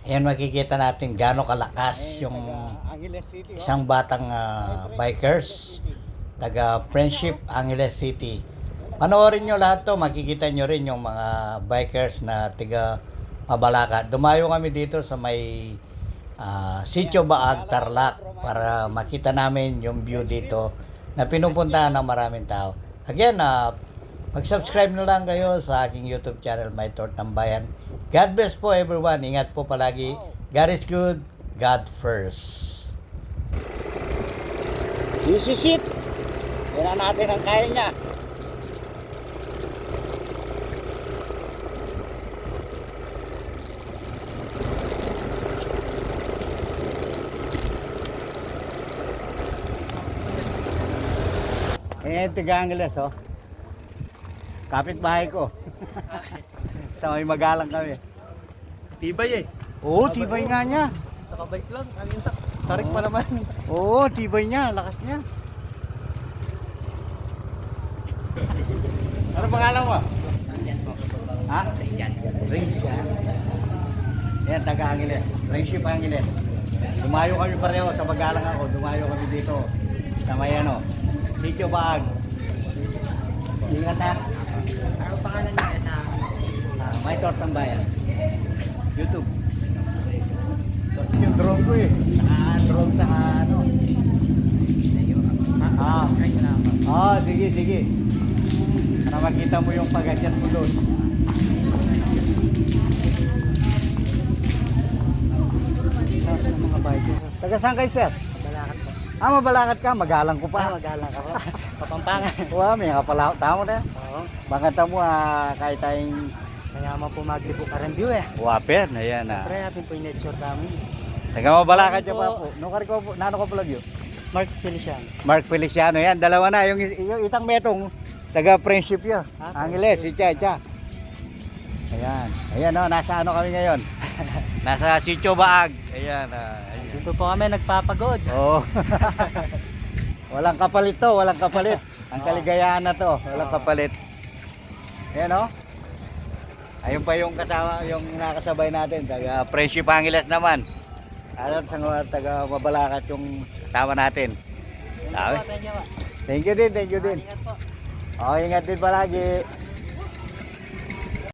Ayan, makikita natin gaano kalakas yung isang batang bikers taga Friendship, Angeles City. Panoorin nyo lahat to, makikita nyo rin yung mga bikers na taga Mabalaka. Dumayo kami dito sa may Sitio Baag, Tarlac para makita namin yung view dito na pinupuntahan ng maraming tao. Again, mag-subscribe na lang kayo sa aking YouTube channel, My Thought ng Bayan. God bless po everyone. Ingat po palagi. God is good. God first. This is it. Yan na natin ang kaya niya. Taga-Angeles, oh. Kapit-bahay ko. Sa may magalang kami. Tibay eh. Oo, tibay nga niya. Nakabike lang. Angin sa. Tarik pa naman. Oo, tibay niya. Lakas niya. Ano pangalan mo? Ha? Rinjan. Yan, taga-Angeles. Friendship Angeles. Dumayo kami pareho. Sa magalang ako. Dumayo kami dito. Sa may ano. Sitio Baag. Ingat ha. Ano pangalan niya sa My Thought ng Bayan. YouTube. Yung drone ko eh. Drone sa ano. subscribe na ako? Sige. Para makita mo yung pag-adjust mo doon. Mga bike. Taga saan kayo, sir? Balakat po. Mabalakat ka. Magalang ko pa. Magalang ka po. Kapampangan. Wow, may kapala. Tama na. Oo. Baka tamo kahit tayong Mayaman po maglibo ka rin view eh. waper na yan. Siyempre natin po yung nature namin. Taga Mabalakat dyan pa po. Nano ko pala yun? Mark Felician. Mark Feliciano yan. Dalawa na. Yung itang metong taga Friendship yun. Angeles, Icha. Ayan o. Nasa ano kami ngayon? Nasa Sitio Baag. Ayan. Dito po kami nagpapagod. Oo. Walang kapalit to. Walang kapalit. Ang kaligayahan na to. Walang kapalit. Ayan o. Ayun pa yung kasama, yung nakasabay natin. Taga Friendship Angeles naman. Alam sa taga Mabalakat yung kasama natin. Sabi? Thank you din. Ingat po. Ingat din palagi.